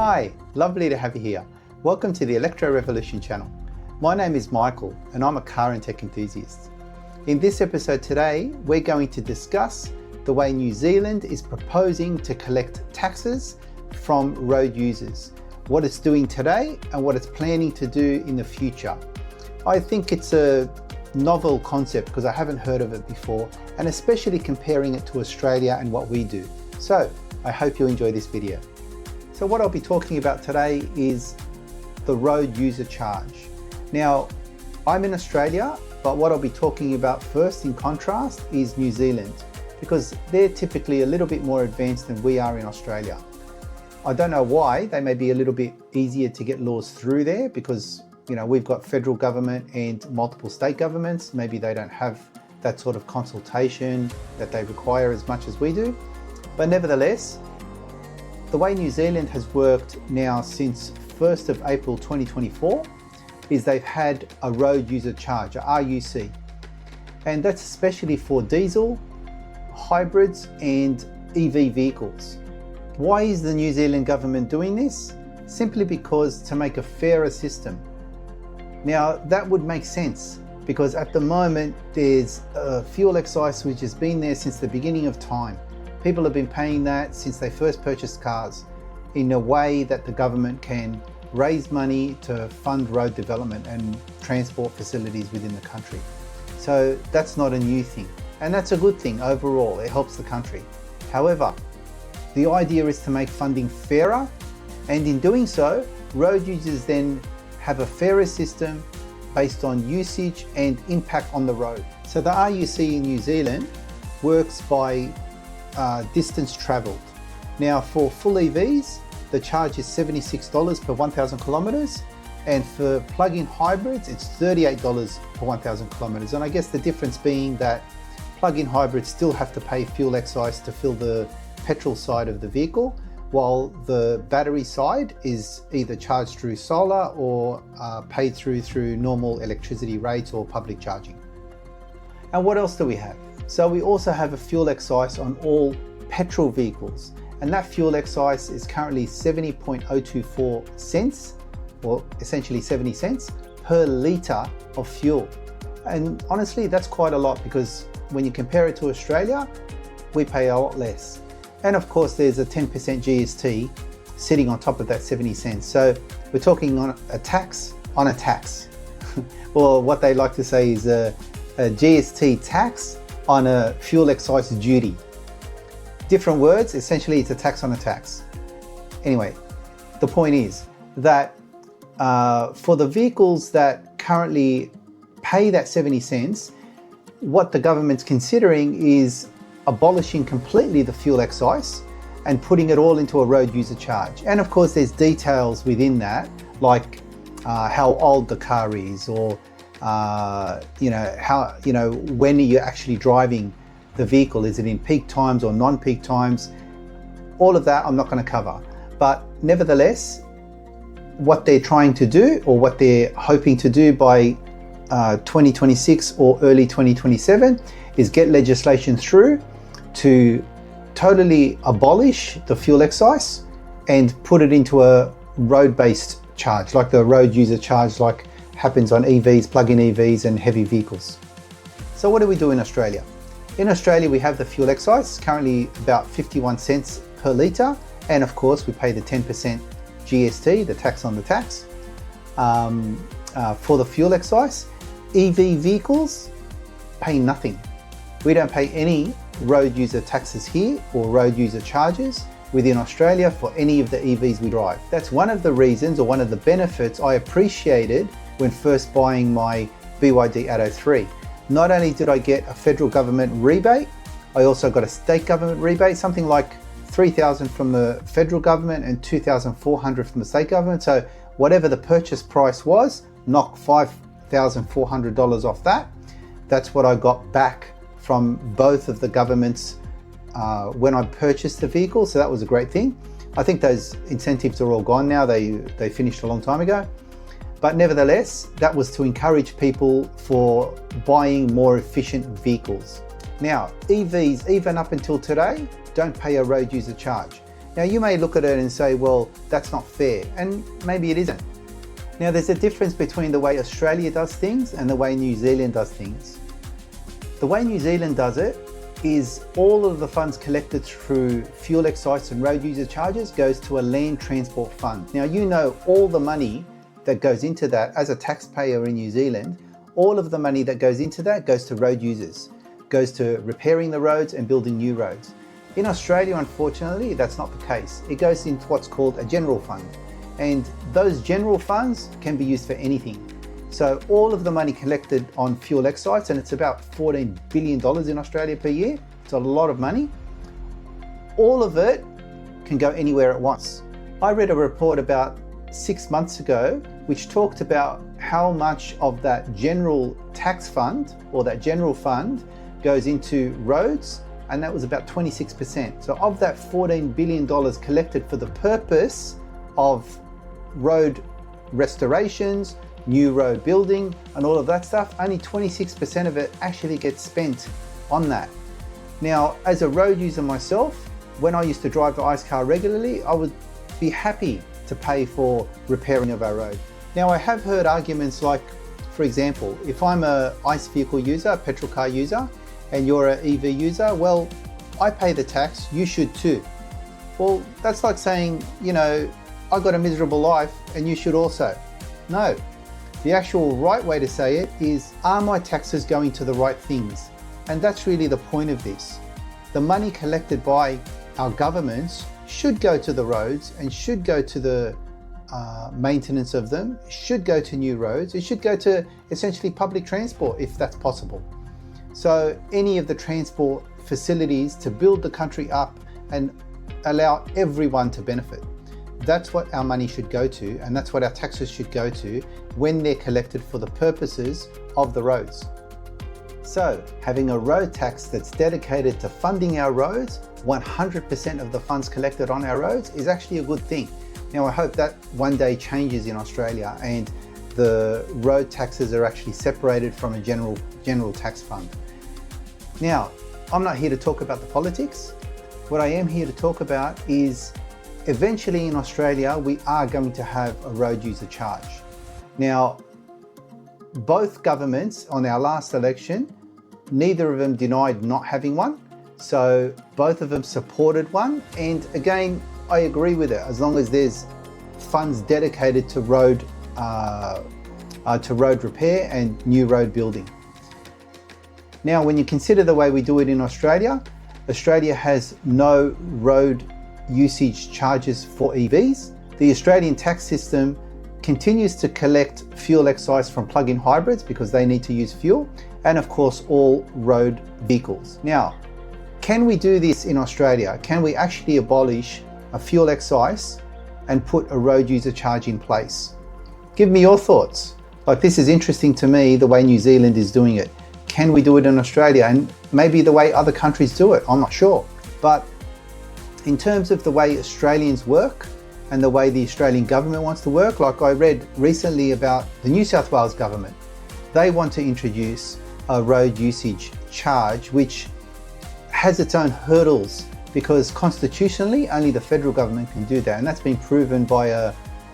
Hi, lovely to have you here. Welcome to the Electro Revolution channel. My name is Michael and I'm a car and tech enthusiast. In this episode today, we're going to discuss the way New Zealand is proposing to collect taxes from road users, what it's doing today and what it's planning to do in the future. I think it's a novel concept because I haven't heard of it before, and especially comparing it to Australia and what we do. So I hope you enjoy this video. So what I'll be talking about today is the road user charge. Now, I'm in Australia, but what I'll be talking about first in contrast is New Zealand, because they're typically a little bit more advanced than we are in Australia. I don't know why. They may be a little bit easier to get laws through there because, you know, we've got federal government and multiple state governments. Maybe they don't have that sort of consultation that they require as much as we do. But nevertheless, the way New Zealand has worked now since 1st of April 2024 is they've had a road user charge, a RUC. And that's especially for diesel, hybrids and EV vehicles. Why is the New Zealand government doing this? Simply because to make a fairer system. Now that would make sense because at the moment there's a fuel excise which has been there since the beginning of time. People have been paying that since they first purchased cars in a way that the government can raise money to fund road development and transport facilities within the country. So that's not a new thing. And that's a good thing overall. It helps the country. However, the idea is to make funding fairer, and in doing so, road users then have a fairer system based on usage and impact on the road. So the RUC in New Zealand works by distance travelled. Now for full EVs, the charge is $76 per 1,000 kilometres, and for plug-in hybrids, it's $38 per 1,000 kilometres. And I guess the difference being that plug-in hybrids still have to pay fuel excise to fill the petrol side of the vehicle, while the battery side is either charged through solar or paid through normal electricity rates or public charging. And what else do we have? So we also have a fuel excise on all petrol vehicles, and that fuel excise is currently 70.024 cents, or essentially 70 cents per litre of fuel. And honestly, that's quite a lot because when you compare it to Australia, we pay a lot less. And of course, there's a 10% GST sitting on top of that 70 cents. So we're talking on a tax on a tax. Or what they like to say is a GST tax on a fuel excise duty. Different words, essentially it's a tax on a tax. Anyway, the point is that for the vehicles that currently pay that 70 cents, what the government's considering is abolishing completely the fuel excise and putting it all into a road user charge. And of course there's details within that, like how old the car is, or when are you actually driving the vehicle? Is it in peak times or non-peak times? All of that I'm not going to cover. But nevertheless, what they're trying to do, or what they're hoping to do by 2026 or early 2027, is get legislation through to totally abolish the fuel excise and put it into a road-based charge, like the road user charge, like happens on EVs, plug-in EVs and heavy vehicles. So what do we do in Australia? In Australia, we have the fuel excise, currently about 51 cents per litre. And of course, we pay the 10% GST, the tax on the tax, for the fuel excise. EV vehicles pay nothing. We don't pay any road user taxes here or road user charges within Australia for any of the EVs we drive. That's one of the reasons, or one of the benefits I appreciated when first buying my BYD Atto 3. Not only did I get a federal government rebate, I also got a state government rebate, something like $3,000 from the federal government and $2,400 from the state government. So whatever the purchase price was, knock $5,400 off that. That's what I got back from both of the governments when I purchased the vehicle. So that was a great thing. I think those incentives are all gone now. They finished a long time ago. But nevertheless, that was to encourage people for buying more efficient vehicles. Now, EVs, even up until today, don't pay a road user charge. Now you may look at it and say, well, that's not fair, and maybe it isn't. Now there's a difference between the way Australia does things and the way New Zealand does things. The way New Zealand does it is all of the funds collected through fuel excise and road user charges goes to a land transport fund. Now you know all the money that goes into that as a taxpayer in New Zealand, all of the money that goes into that goes to road users, goes to repairing the roads and building new roads. In Australia, unfortunately, that's not the case. It goes into what's called a general fund. And those general funds can be used for anything. So all of the money collected on fuel excise, and it's about $14 billion in Australia per year, it's a lot of money, all of it can go anywhere at once. I read a report about 6 months ago which talked about how much of that general tax fund or that general fund goes into roads, and that was about 26%. So of that $14 billion collected for the purpose of road restorations, new road building and all of that stuff, only 26% of it actually gets spent on that. Now, as a road user myself, when I used to drive the ICE car regularly, I would be happy to pay for repairing of our road. Now, I have heard arguments like, for example, if I'm a ICE vehicle user, a petrol car user, and you're an EV user, well, I pay the tax, you should too. Well, that's like saying, you know, I got a miserable life and you should also. No. The actual right way to say it is, are my taxes going to the right things? And that's really the point of this. The money collected by our governments should go to the roads and should go to the maintenance of them, should go to new roads, it should go to essentially public transport if that's possible. So any of the transport facilities to build the country up and allow everyone to benefit. That's what our money should go to, and that's what our taxes should go to when they're collected for the purposes of the roads. So having a road tax that's dedicated to funding our roads, 100% of the funds collected on our roads is actually a good thing. Now I hope that one day changes in Australia and the road taxes are actually separated from a general tax fund. Now, I'm not here to talk about the politics. What I am here to talk about is eventually in Australia, we are going to have a road user charge. Now, both governments on our last election, neither of them denied not having one. So both of them supported one. And again, I agree with it as long as there's funds dedicated to road repair and new road building. Now, when you consider the way we do it in Australia, Australia has no road usage charges for EVs. The Australian tax system continues to collect fuel excise from plug-in hybrids because they need to use fuel, and of course all road vehicles. Now, can we do this in Australia? Can we actually abolish a fuel excise and put a road user charge in place? Give me your thoughts. Like, this is interesting to me, the way New Zealand is doing it. Can we do it in Australia? And maybe the way other countries do it, I'm not sure. But in terms of the way Australians work and the way the Australian government wants to work, like I read recently about the New South Wales government, they want to introduce a road usage charge which has its own hurdles because constitutionally only the federal government can do that, and that's been proven by a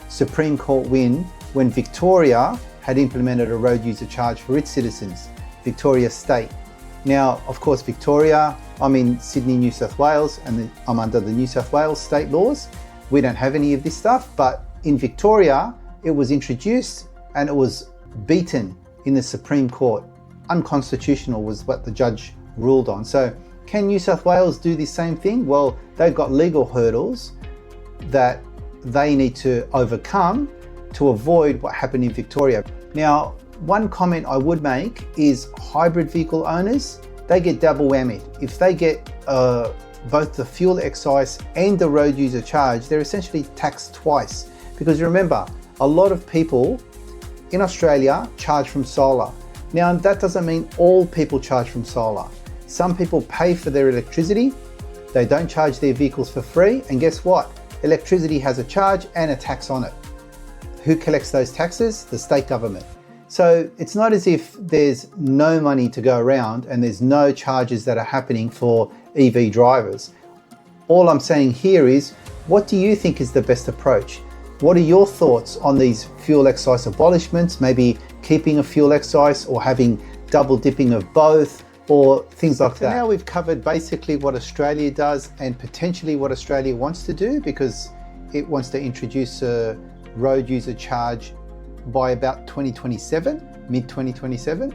Supreme Court win when Victoria had implemented a road user charge for its citizens, Victoria State. Now, of course, Victoria, I'm in Sydney, New South Wales, and I'm under the New South Wales state laws. We don't have any of this stuff, but in Victoria, it was introduced and it was beaten in the Supreme Court. Unconstitutional was what the judge ruled on. So can New South Wales do the same thing? Well, they've got legal hurdles that they need to overcome to avoid what happened in Victoria. Now, one comment I would make is hybrid vehicle owners, they get double whammy. If they get both the fuel excise and the road user charge, they're essentially taxed twice. Because remember, a lot of people in Australia charge from solar. Now, that doesn't mean all people charge from solar. Some people pay for their electricity, they don't charge their vehicles for free, and guess what? Electricity has a charge and a tax on it. Who collects those taxes? The state government. So it's not as if there's no money to go around and there's no charges that are happening for EV drivers. All I'm saying here is What do you think is the best approach? What are your thoughts on these fuel excise abolishments? Maybe keeping a fuel excise or having double dipping of both, or things like that. So now we've covered basically what Australia does and potentially what Australia wants to do, because it wants to introduce a road user charge by about 2027, mid-2027.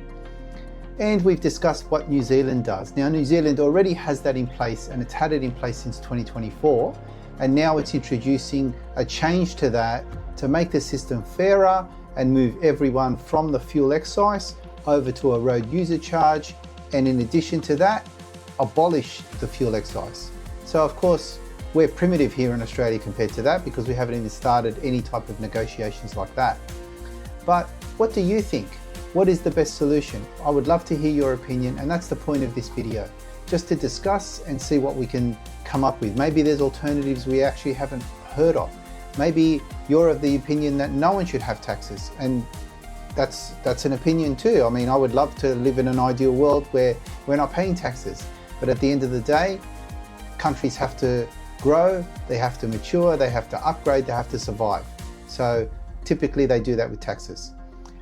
And we've discussed what New Zealand does. Now, New Zealand already has that in place, and it's had it in place since 2024. And now it's introducing a change to that to make the system fairer and move everyone from the fuel excise over to a road user charge. And in addition to that, abolish the fuel excise. So of course, we're primitive here in Australia compared to that, because we haven't even started any type of negotiations like that. But what do you think? What is the best solution? I would love to hear your opinion, and that's the point of this video, just to discuss and see what we can come up with. Maybe there's alternatives we actually haven't heard of. Maybe you're of the opinion that no one should have taxes, and that's an opinion too. I mean, I would love to live in an ideal world where we're not paying taxes, but at the end of the day, countries have to grow, they have to mature, they have to upgrade, they have to survive. So typically they do that with taxes.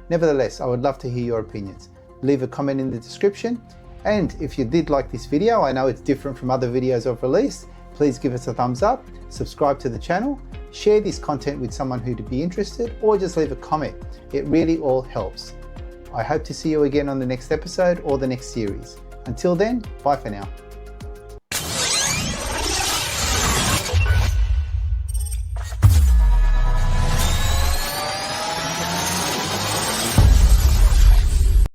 Nevertheless, I would love to hear your opinions. Leave a comment in the description. And if you did like this video, I know it's different from other videos I've released, please give us a thumbs up, subscribe to the channel, share this content with someone who'd be interested, or just leave a comment. It really all helps. I hope to see you again on the next episode or the next series. Until then, bye for now.